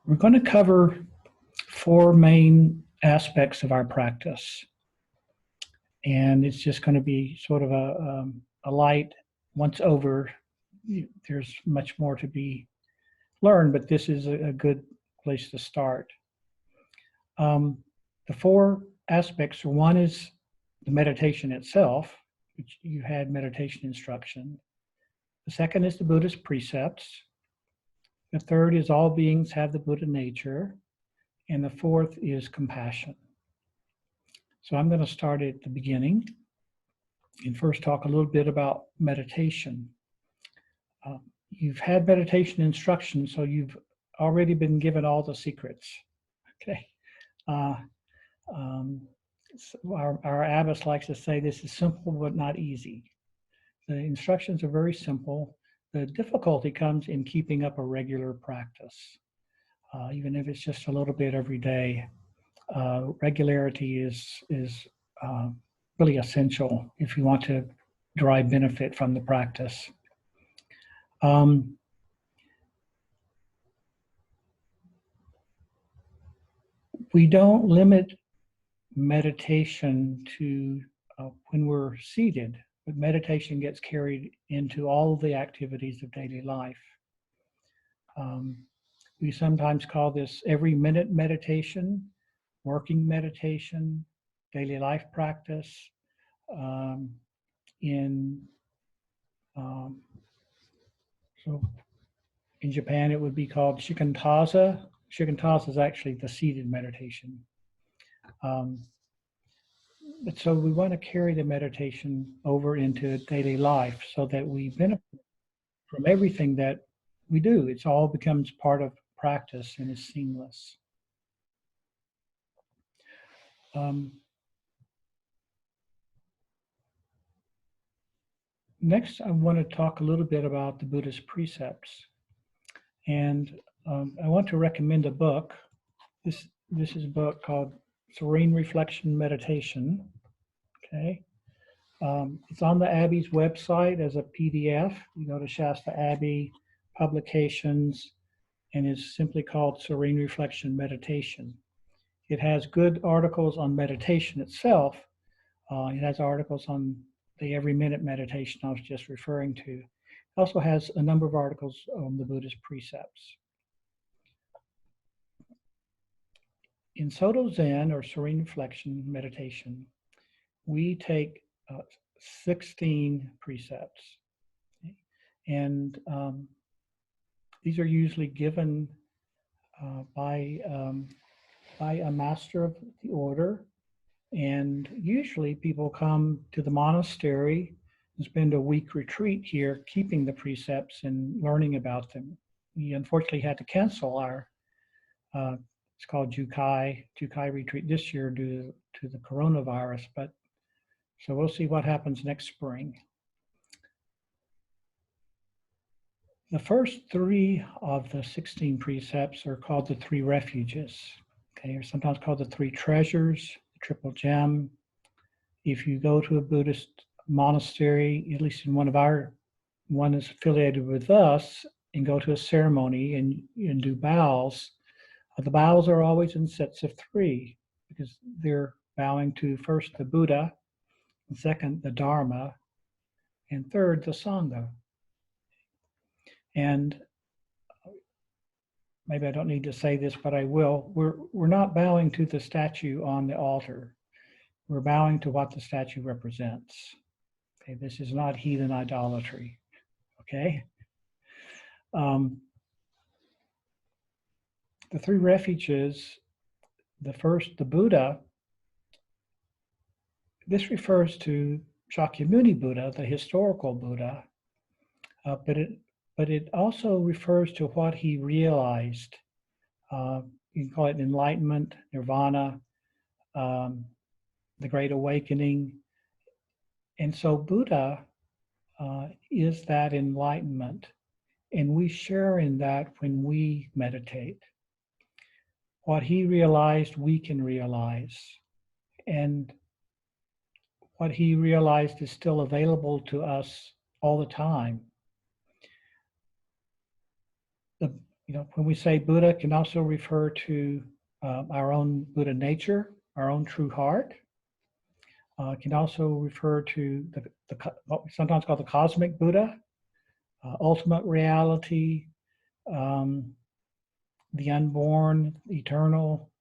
We're going to cover four main aspects of our practice. And it's just going to be sort of a light once over. There's much more to be learned, but this is a good place to start. The four aspects, one is the meditation itself, which you had meditation instruction. The second is the Buddhist precepts. The third is all beings have the Buddha nature. And the fourth is compassion. So I'm going to start at the beginning and first talk a little bit about meditation. You've had meditation instruction, so you've already been given all the secrets. Okay. Our abbess likes to say this is simple but not easy. The instructions are very simple. The difficulty comes in keeping up a regular practice. Even if it's just a little bit every day, regularity is really essential if you want to derive benefit from the practice. We don't limit meditation to when we're seated, but meditation gets carried into all the activities of daily life. We sometimes call this every minute meditation, working meditation, daily life practice. So in Japan, it would be called shikantaza. Shikantaza is actually the seated meditation. But so we want to carry the meditation over into daily life so that we benefit from everything that we do. It all becomes part of practice and is seamless. Next, I want to talk a little bit about the Buddhist precepts. And I want to recommend a book. This is a book called Serene Reflection Meditation. Okay. It's on the Abbey's website as a PDF. You go to Shasta Abbey, Publications, and it's simply called Serene Reflection Meditation. It has good articles on meditation itself. It has articles on the every minute meditation I was just referring to. It also has a number of articles on the Buddhist precepts. In Soto Zen, or Serene Reflection Meditation, we take 16 precepts. Okay? And these are usually given by a master of the order. And usually people come to the monastery and spend a week retreat here, keeping the precepts and learning about them. We unfortunately had to cancel our, it's called Jukai retreat this year due to the coronavirus, but so we'll see what happens next spring. The first three of the 16 precepts are called the three refuges, okay, or sometimes called the three treasures, the triple gem. If you go to a Buddhist monastery, at least in one is affiliated with us, and go to a ceremony and do bows, the bows are always in sets of three because they're bowing to first the Buddha, and second the Dharma, and third the Sangha. And maybe I don't need to say this, but I will. We're not bowing to the statue on the altar. We're bowing to what the statue represents. Okay, this is not heathen idolatry. Okay. The three refuges. The first, the Buddha. This refers to Shakyamuni Buddha, the historical Buddha, but it also refers to what he realized. You can call it enlightenment, nirvana, the Great Awakening. And so Buddha is that enlightenment, and we share in that when we meditate. What he realized, we can realize. And what he realized is still available to us all the time. When we say Buddha, it can also refer to our own Buddha nature, our own true heart. It can also refer to what we sometimes call the cosmic Buddha, ultimate reality, um, the unborn, eternal.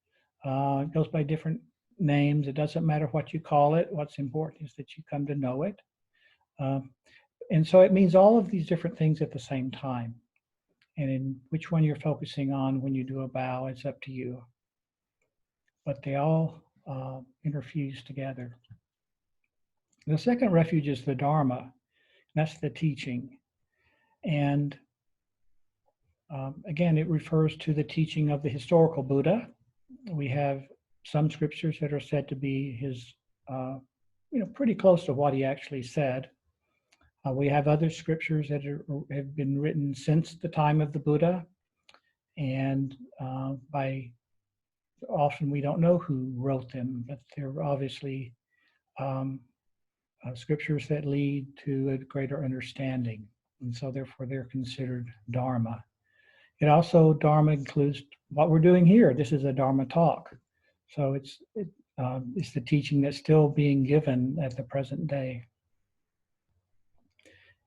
It goes by different names. It doesn't matter what you call it. What's important is that you come to know it. And so it means all of these different things at the same time. And in which one you're focusing on when you do a bow, it's up to you. But they all interfuse together. The second refuge is the Dharma. That's the teaching. And again, it refers to the teaching of the historical Buddha. We have some scriptures that are said to be his, pretty close to what he actually said. We have other scriptures that have been written since the time of the Buddha, and often we don't know who wrote them, but they're obviously scriptures that lead to a greater understanding, and so therefore they're considered Dharma. Dharma includes what we're doing here. This is a Dharma talk, so it's the teaching that's still being given at the present day.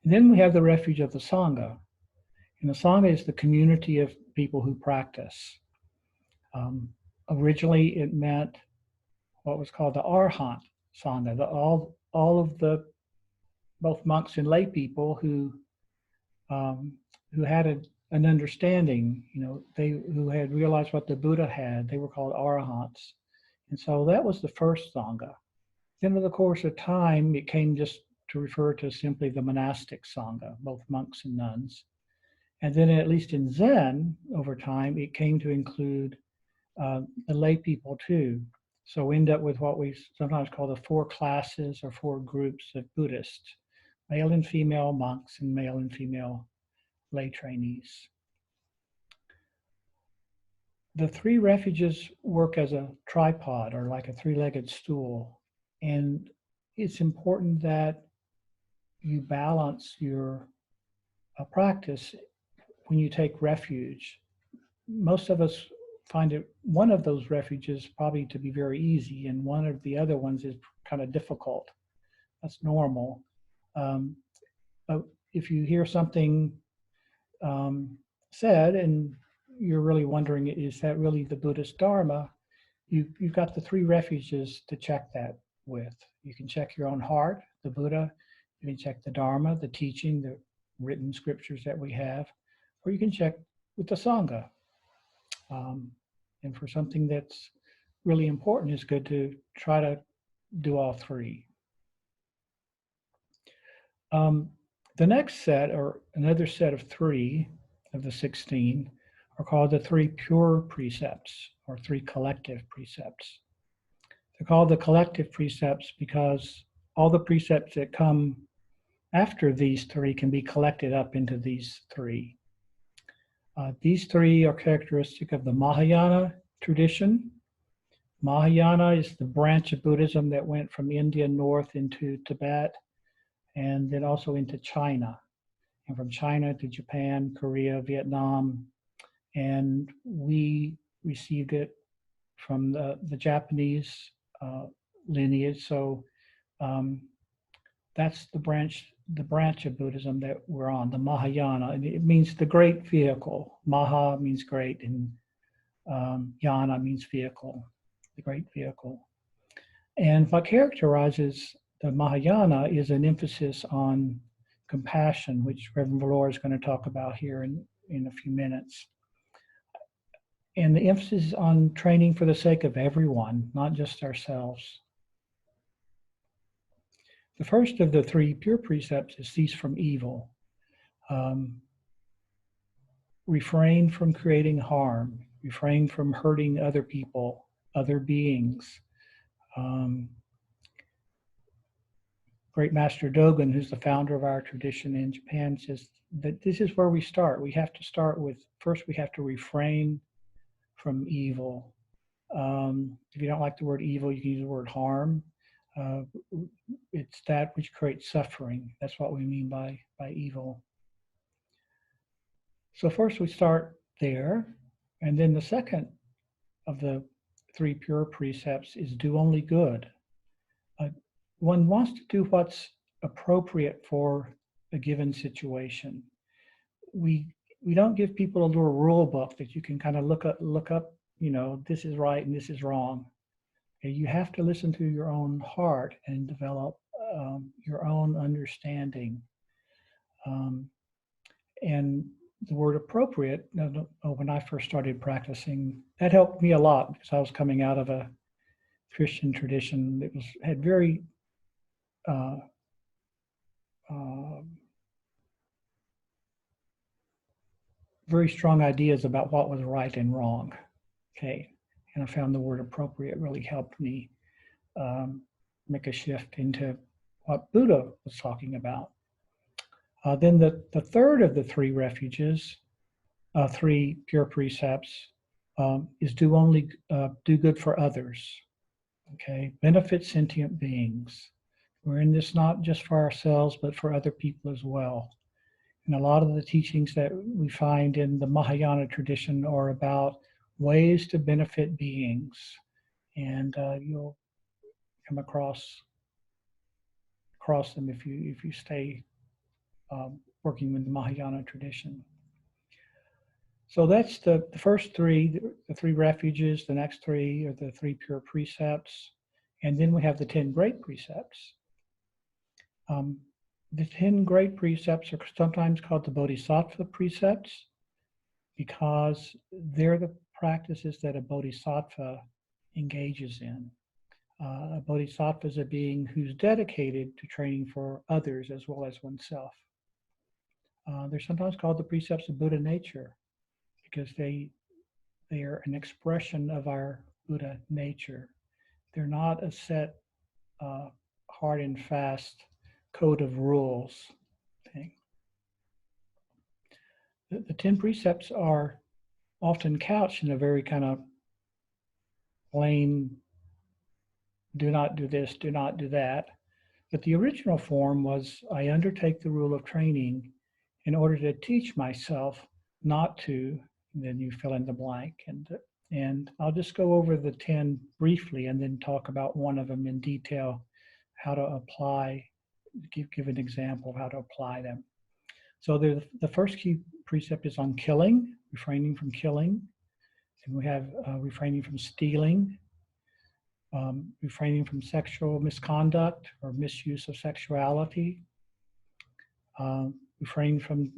And then we have the refuge of the Sangha. And the Sangha is the community of people who practice. Originally, it meant what was called the Arhat Sangha, all of the both monks and lay people who had an understanding, who had realized what the Buddha had. They were called Arahants. And so that was the first Sangha. Then over the course of time, it came just to refer to simply the monastic Sangha, both monks and nuns. And then at least in Zen, over time, it came to include the lay people too. So we end up with what we sometimes call the 4 classes or 4 groups of Buddhists: male and female monks and male and female lay trainees. The 3 refuges work as a tripod or like a 3-legged stool. And it's important that you balance your practice when you take refuge. Most of us find one of those refuges probably to be very easy, and one of the other ones is kind of difficult. That's normal. But if you hear something said and you're really wondering, is that really the Buddhist Dharma? You've got the 3 refuges to check that with. You can check your own heart, the Buddha. You can check the Dharma, the teaching, the written scriptures that we have, or you can check with the Sangha. And for something that's really important, it's good to try to do all 3. The next set, or another set of 3 of the 16, are called the 3 pure precepts, or 3 collective precepts. They're called the collective precepts because all the precepts that come after these 3 can be collected up into these 3. These 3 are characteristic of the Mahayana tradition. Mahayana is the branch of Buddhism that went from India north into Tibet, and then also into China, and from China to Japan, Korea, Vietnam, and we received it from the Japanese lineage. So that's the branch of Buddhism that we're on, the Mahayana, and it means the great vehicle. Maha means great, and yana means vehicle, the great vehicle. And what characterizes the Mahayana is an emphasis on compassion, which Reverend Valora is going to talk about here in a few minutes. And the emphasis on training for the sake of everyone, not just ourselves. The first of the 3 pure precepts is cease from evil. Refrain from creating harm. Refrain from hurting other people, other beings. Great Master Dogen, who's the founder of our tradition in Japan, says that this is where we start. We have to start with, first we have to refrain from evil. If you don't like the word evil, you can use the word harm. It's that which creates suffering. That's what we mean by evil. So first we start there. And then the second of the 3 pure precepts is do only good. One wants to do what's appropriate for a given situation. We don't give people a little rule book that you can kind of look up, this is right and this is wrong. Okay, you have to listen to your own heart and develop your own understanding. And the word appropriate, when I first started practicing, that helped me a lot because I was coming out of a Christian tradition that had very very strong ideas about what was right and wrong. Okay, and I found the word appropriate really helped me make a shift into what Buddha was talking about. Then the third of the 3 refuges, 3 pure precepts, is do good for others. Okay, benefit sentient beings. We're in this not just for ourselves, but for other people as well. And a lot of the teachings that we find in the Mahayana tradition are about ways to benefit beings. And you'll come across them if you stay working with the Mahayana tradition. So that's the first 3, the 3 refuges. The next 3 are the 3 pure precepts. And then we have the 10 great precepts. The 10 great precepts are sometimes called the Bodhisattva precepts because they're the practices that a Bodhisattva engages in. A Bodhisattva is a being who's dedicated to training for others as well as oneself. They're sometimes called the precepts of Buddha nature because they are an expression of our Buddha nature. They're not a set, hard and fast code of rules thing. The 10 precepts are often couched in a very kind of plain, do not do this, do not do that. But the original form was, I undertake the rule of training in order to teach myself not to, and then you fill in the blank. And I'll just go over the 10 briefly and then talk about one of them in detail, how to apply, give an example of how to apply them. So the first key precept is on killing, refraining from killing. And we have refraining from stealing, refraining from sexual misconduct or misuse of sexuality, refraining from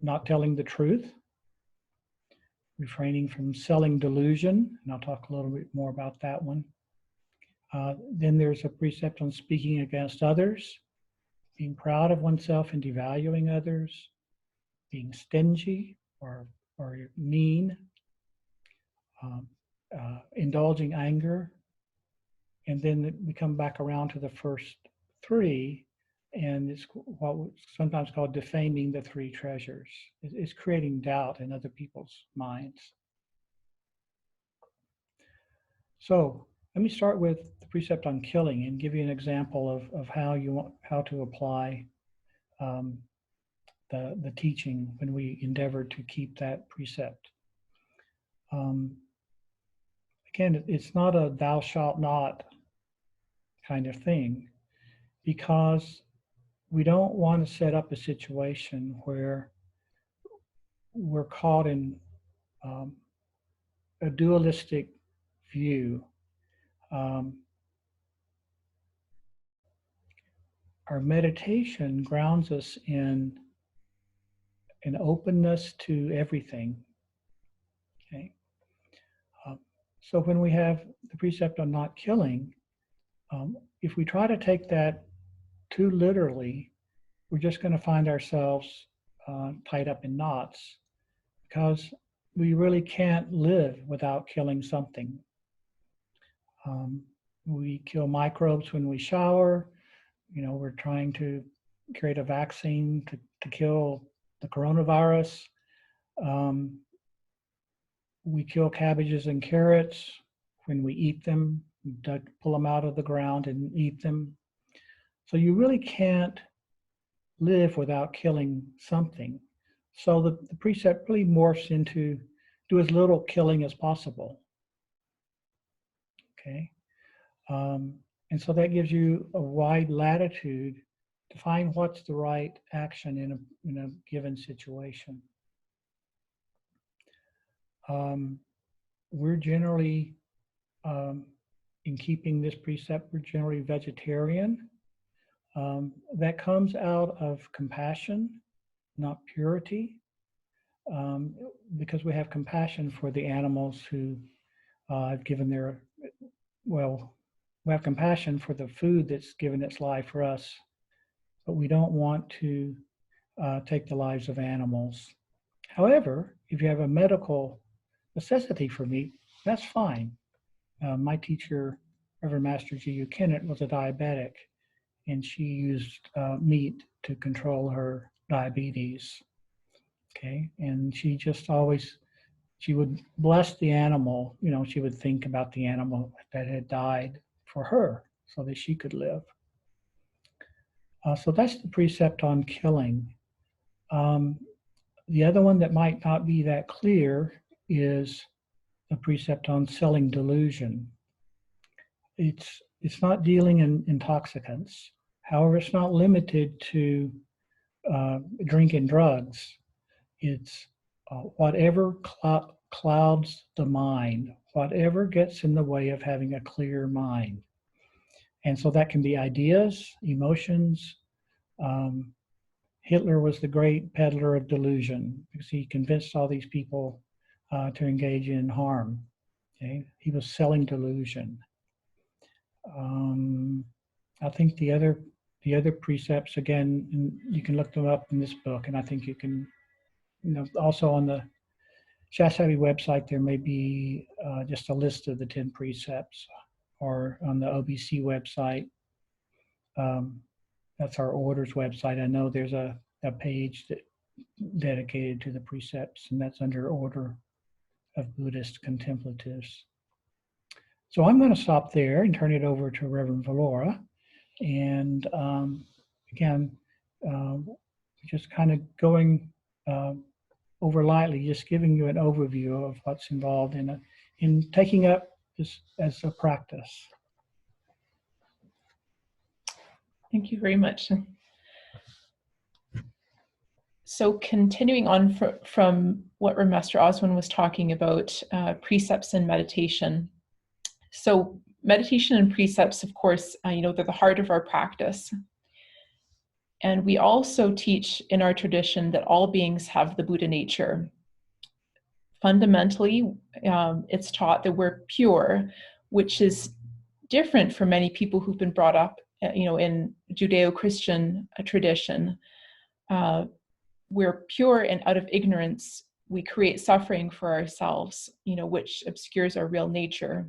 not telling the truth, refraining from selling delusion, and I'll talk a little bit more about that one. Then there's a precept on speaking against others, being proud of oneself and devaluing others, being stingy or mean, indulging anger, and then we come back around to the first 3, and it's what's sometimes called defaming the 3 treasures. It's creating doubt in other people's minds. So let me start with the precept on killing and give you an example of how to apply the teaching when we endeavor to keep that precept. Again, it's not a thou shalt not kind of thing, because we don't want to set up a situation where we're caught in a dualistic view. Our meditation grounds us in an openness to everything. Okay. So when we have the precept on not killing, if we try to take that too literally, we're just going to find ourselves tied up in knots, because we really can't live without killing something. We kill microbes when we shower. We're trying to create a vaccine to kill the coronavirus. We kill cabbages and carrots when we eat them, pull them out of the ground and eat them. So you really can't live without killing something. So the precept really morphs into do as little killing as possible. Okay. And so that gives you a wide latitude to find what's the right action in a given situation. We're generally, in keeping this precept, we're generally vegetarian. That comes out of compassion, not purity, because we have compassion for the animals who have given their, well, we have compassion for the food that's given its life for us, but we don't want to take the lives of animals. However, if you have a medical necessity for meat, that's fine. My teacher, Reverend Master G.U. Kennett, was a diabetic, and she used meat to control her diabetes. Okay, and she just always, she would bless the animal. You know, she would think about the animal that had died for her so that she could live. So that's the precept on killing. The other one that might not be that clear is the precept on selling delusion. It's not dealing in intoxicants. However, it's not limited to drink and drugs. It's whatever clouds the mind, whatever gets in the way of having a clear mind. And so that can be ideas, emotions. Hitler was the great peddler of delusion because he convinced all these people to engage in harm. Okay? He was selling delusion. I think the other precepts, again, you can look them up in this book, and I think you can, also on the Shasta Abbey website, there may be just a list of the 10 precepts, or on the OBC website. That's our orders website. I know there's a page that dedicated to the precepts, and that's under Order of Buddhist Contemplatives. So I'm going to stop there and turn it over to Reverend Valora. And again, just kind of going over lightly, just giving you an overview of what's involved in taking up this as a practice. Thank you very much. So continuing on from what Master Oswin was talking about, precepts and meditation. So meditation and precepts, of course, they're the heart of our practice. And we also teach in our tradition that all beings have the Buddha nature. Fundamentally, it's taught that we're pure, which is different for many people who've been brought up, in Judeo-Christian tradition. We're pure, and out of ignorance, we create suffering for ourselves, which obscures our real nature.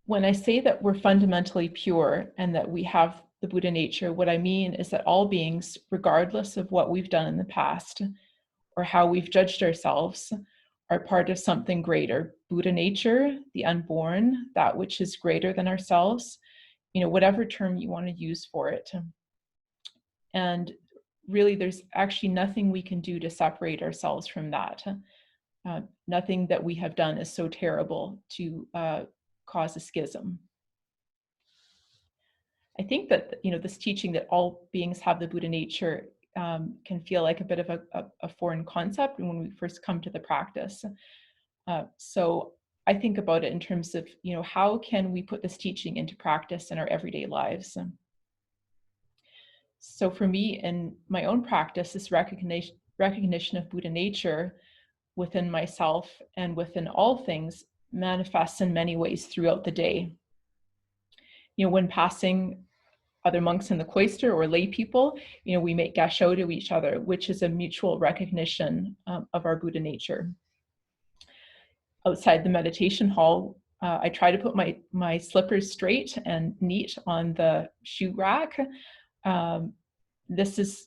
When I say that we're fundamentally pure and that we have the Buddha nature, what I mean is that all beings, regardless of what we've done in the past or how we've judged ourselves, are part of something greater. Buddha nature, the unborn, that which is greater than ourselves, whatever term you want to use for it. And really, there's actually nothing we can do to separate ourselves from that. Nothing that we have done is so terrible to cause a schism. I think that, this teaching that all beings have the Buddha nature can feel like a bit of a foreign concept when we first come to the practice. So I think about it in terms of, how can we put this teaching into practice in our everyday lives? So for me, in my own practice, this recognition of Buddha nature within myself and within all things manifests in many ways throughout the day. When passing other monks in the cloister or lay people, we make gasho to each other, which is a mutual recognition of our Buddha nature. Outside the meditation hall, I try to put my slippers straight and neat on the shoe rack. This is,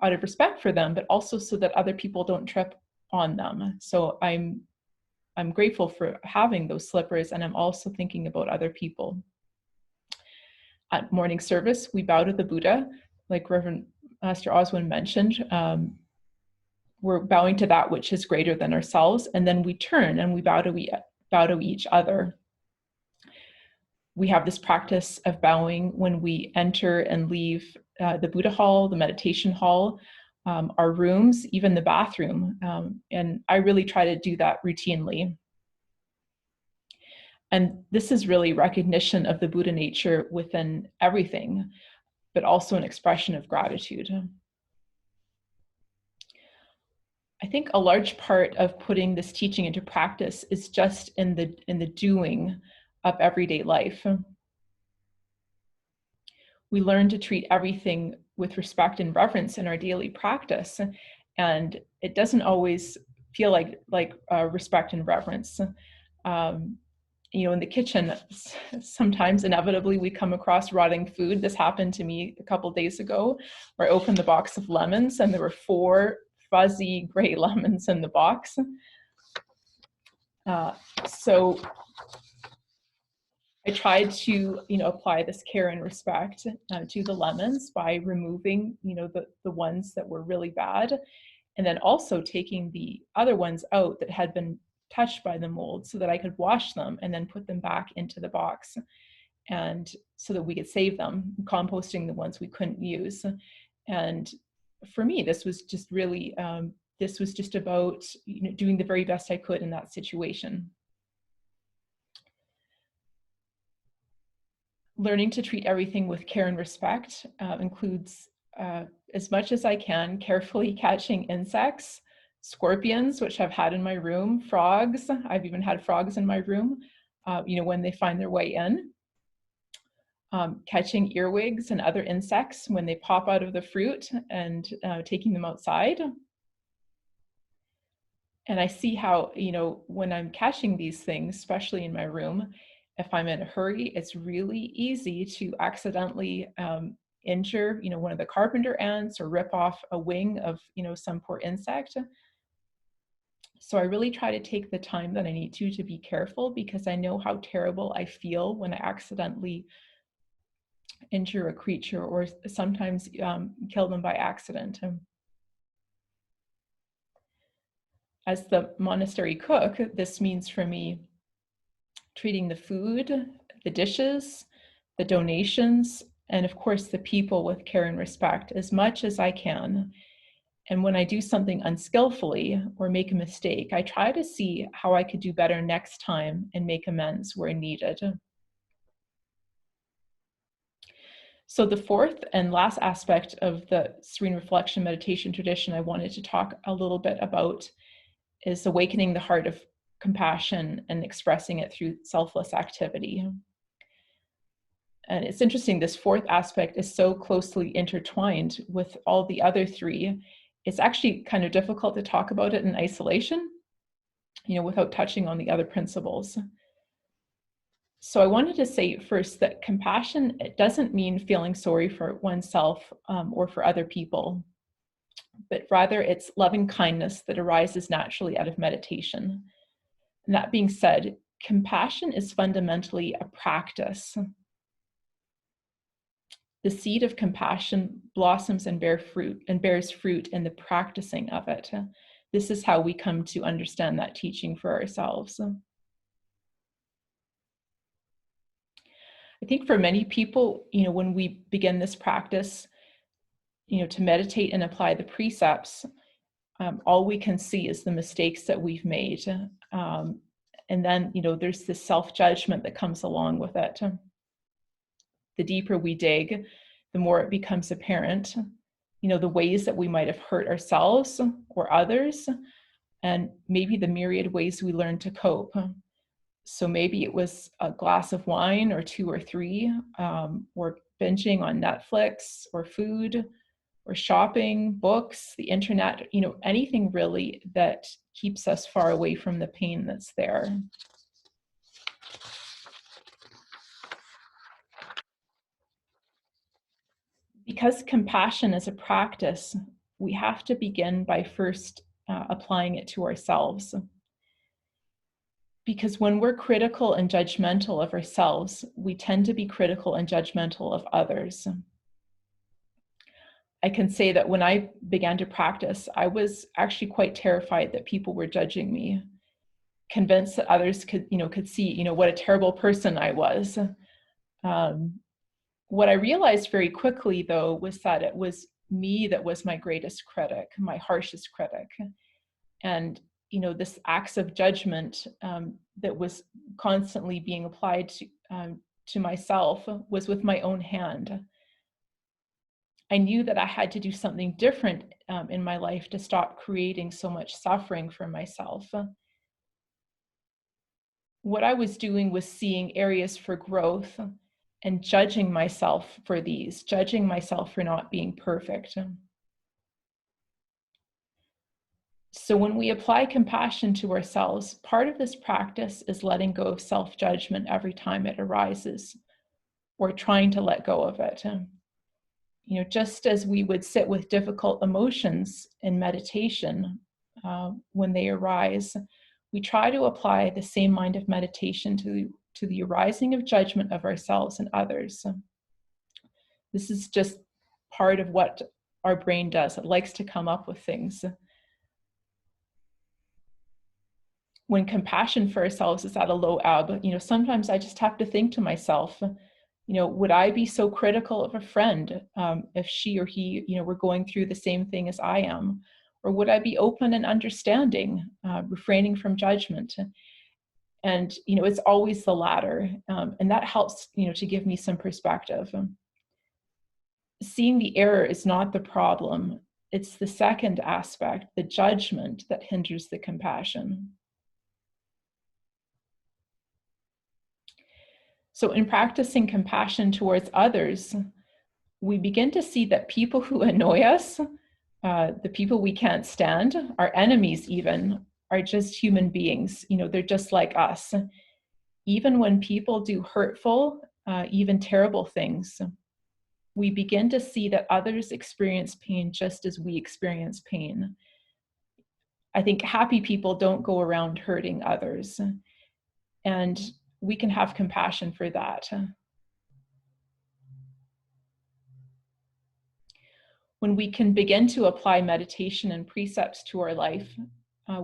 out of respect for them, but also so that other people don't trip on them. So I'm grateful for having those slippers, and I'm also thinking about other people. At morning service, we bow to the Buddha, like Reverend Master Oswin mentioned, we're bowing to that which is greater than ourselves, and then we turn and we bow to each other. We have this practice of bowing when we enter and leave the Buddha hall, the meditation hall, our rooms, even the bathroom. And I really try to do that routinely. And this is really recognition of the Buddha nature within everything, but also an expression of gratitude. I think a large part of putting this teaching into practice is just in the doing of everyday life. We learn to treat everything with respect and reverence in our daily practice, and it doesn't always feel like respect and reverence. In the kitchen, sometimes inevitably we come across rotting food. This happened to me a couple days ago, where I opened the box of lemons and there were 4 fuzzy gray lemons in the box. So I tried to, apply this care and respect to the lemons by removing, the ones that were really bad, and then also taking the other ones out that had been touched by the mold so that I could wash them and then put them back into the box, and so that we could save them, composting the ones we couldn't use. And for me, this was just really, this was just about doing the very best I could in that situation. Learning to treat everything with care and respect includes, as much as I can, carefully catching insects, scorpions, which I've had in my room, frogs. I've even had frogs in my room, when they find their way in. Catching earwigs and other insects when they pop out of the fruit, and taking them outside. And I see how, when I'm catching these things, especially in my room, if I'm in a hurry, it's really easy to accidentally injure, one of the carpenter ants, or rip off a wing of, some poor insect. So I really try to take the time that I need to be careful, because I know how terrible I feel when I accidentally injure a creature, or sometimes kill them by accident. As the monastery cook, this means for me treating the food, the dishes, the donations, and of course the people with care and respect as much as I can. And when I do something unskillfully or make a mistake, I try to see how I could do better next time and make amends where needed. So the fourth and last aspect of the Serene Reflection meditation tradition I wanted to talk a little bit about is awakening the heart of compassion and expressing it through selfless activity. And it's interesting, this fourth aspect is so closely intertwined with all the other 3. It's actually kind of difficult to talk about it in isolation, without touching on the other principles. So I wanted to say first that compassion, it doesn't mean feeling sorry for oneself or for other people, but rather it's loving kindness that arises naturally out of meditation. And that being said, compassion is fundamentally a practice. The seed of compassion blossoms and bears fruit in the practicing of it. This is how we come to understand that teaching for ourselves. I think for many people, when we begin this practice, to meditate and apply the precepts, all we can see is the mistakes that we've made. And then, there's this self-judgment that comes along with it. The deeper we dig, the more it becomes apparent, the ways that we might have hurt ourselves or others, and maybe the myriad ways we learn to cope. So maybe it was a glass of wine or 2 or 3, or binging on Netflix or food or shopping, books, the internet, anything really that keeps us far away from the pain that's there. Because compassion is a practice, we have to begin by first applying it to ourselves. Because when we're critical and judgmental of ourselves, we tend to be critical and judgmental of others. I can say that when I began to practice, I was actually quite terrified that people were judging me, convinced that others could see, what a terrible person I was. What I realized very quickly, though, was that it was me that was my greatest critic, my harshest critic. And, this acts of judgment that was constantly being applied to myself was with my own hand. I knew that I had to do something different in my life to stop creating so much suffering for myself. What I was doing was seeing areas for growth and judging myself for these, judging myself for not being perfect. So when we apply compassion to ourselves, part of this practice is letting go of self-judgment every time it arises, or trying to let go of it. Just as we would sit with difficult emotions in meditation when they arise, we try to apply the same mind of meditation to the arising of judgment of ourselves and others. This is just part of what our brain does. It likes to come up with things. When compassion for ourselves is at a low ebb, sometimes I just have to think to myself, would I be so critical of a friend if she or he, were going through the same thing as I am? Or would I be open and understanding, refraining from judgment? And, it's always the latter. And that helps, to give me some perspective. Seeing the error is not the problem. It's the second aspect, the judgment, that hinders the compassion. So in practicing compassion towards others, we begin to see that people who annoy us, the people we can't stand, our enemies even, are just human beings. They're just like us. Even when people do hurtful, even terrible things, we begin to see that others experience pain just as we experience pain. I think happy people don't go around hurting others, and we can have compassion for that. When we can begin to apply meditation and precepts to our life,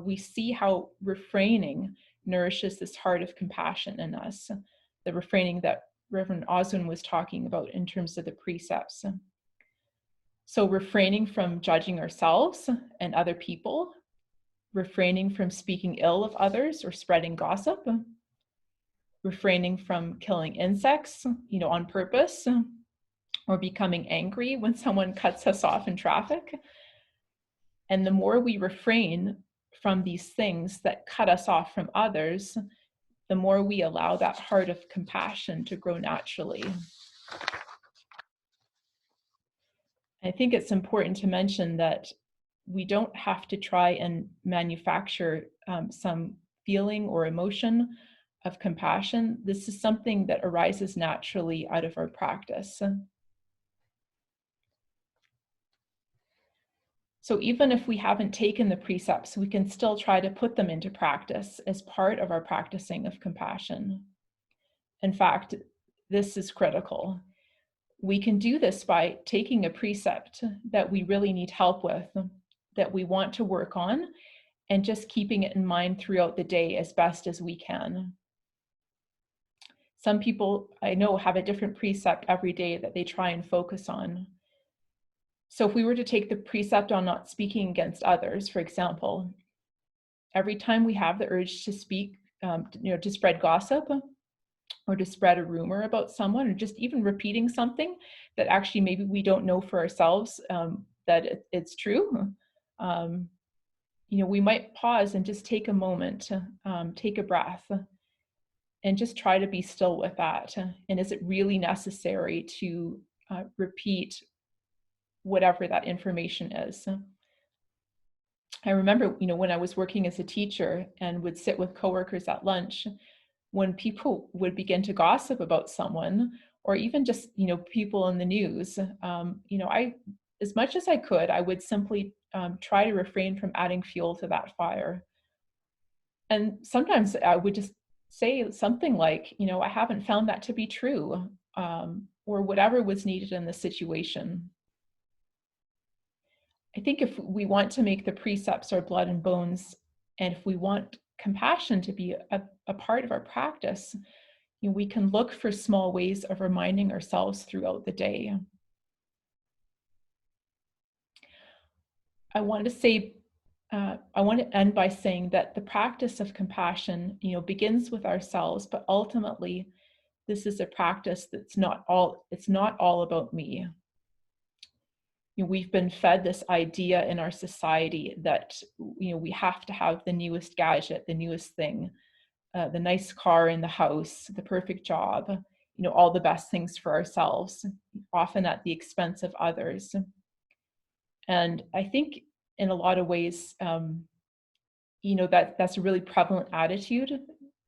we see how refraining nourishes this heart of compassion in us, the refraining that Reverend Oswin was talking about in terms of the precepts. So refraining from judging ourselves and other people, refraining from speaking ill of others or spreading gossip, refraining from killing insects, on purpose, or becoming angry when someone cuts us off in traffic. And the more we refrain from these things that cut us off from others, the more we allow that heart of compassion to grow naturally. I think it's important to mention that we don't have to try and manufacture some feeling or emotion of compassion. This is something that arises naturally out of our practice. So even if we haven't taken the precepts, we can still try to put them into practice as part of our practicing of compassion. In fact, this is critical. We can do this by taking a precept that we really need help with, that we want to work on, and just keeping it in mind throughout the day as best as we can. Some people I know have a different precept every day that they try and focus on. So if we were to take the precept on not speaking against others, for example, every time we have the urge to speak, to spread gossip or to spread a rumor about someone, or just even repeating something that actually maybe we don't know for ourselves that it's true, we might pause and just take a moment, take a breath, and just try to be still with that. And is it really necessary to repeat whatever that information is? I remember, when I was working as a teacher and would sit with coworkers at lunch, when people would begin to gossip about someone, or even just, people in the news, I, as much as I could, I would simply try to refrain from adding fuel to that fire. And sometimes I would just say something like, I haven't found that to be true, or whatever was needed in the situation. I think if we want to make the precepts our blood and bones, and if we want compassion to be a part of our practice, we can look for small ways of reminding ourselves throughout the day. I want to end by saying that the practice of compassion, begins with ourselves, but ultimately, this is a practice it's not all about me. We've been fed this idea in our society that, we have to have the newest gadget, the newest thing, the nice car in the house, the perfect job, all the best things for ourselves, often at the expense of others. And I think in a lot of ways, that's a really prevalent attitude,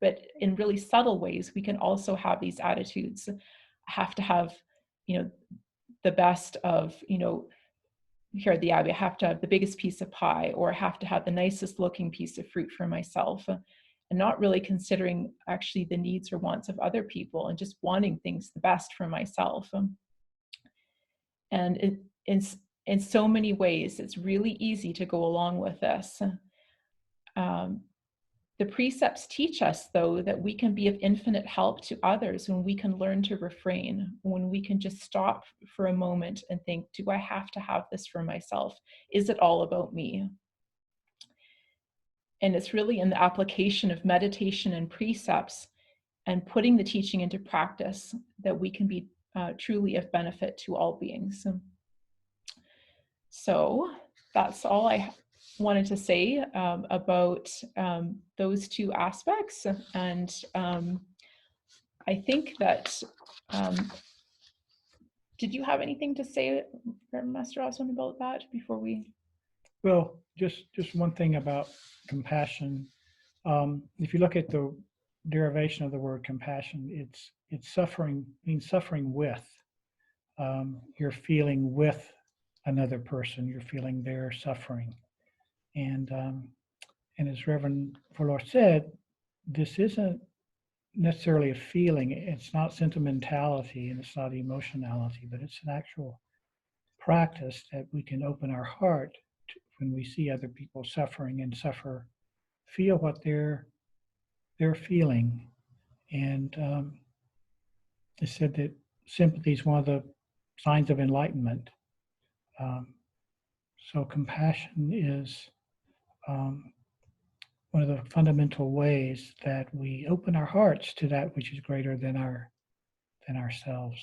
but in really subtle ways, we can also have these attitudes. I have to have, the best of, here at the Abbey, I have to have the biggest piece of pie, or I have to have the nicest looking piece of fruit for myself, and not really considering actually the needs or wants of other people, and just wanting things the best for myself. And in so many ways, it's really easy to go along with this. The precepts teach us, though, that we can be of infinite help to others when we can learn to refrain, when we can just stop for a moment and think, do I have to have this for myself? Is it all about me? And it's really in the application of meditation and precepts and putting the teaching into practice that we can be truly of benefit to all beings. So that's all I wanted to say about those two aspects. And I think that, did you have anything to say, Master Oswin, about that before we? Well, just one thing about compassion. If you look at the derivation of the word compassion, it's suffering, means suffering with. You're feeling with another person. You're feeling their suffering. And as Reverend Valora said, this isn't necessarily a feeling. It's not sentimentality and it's not emotionality, but it's an actual practice that we can open our heart to when we see other people suffering and feel what they're feeling. And they said that sympathy is one of the signs of enlightenment. So compassion is one of the fundamental ways that we open our hearts to that which is greater than ourselves.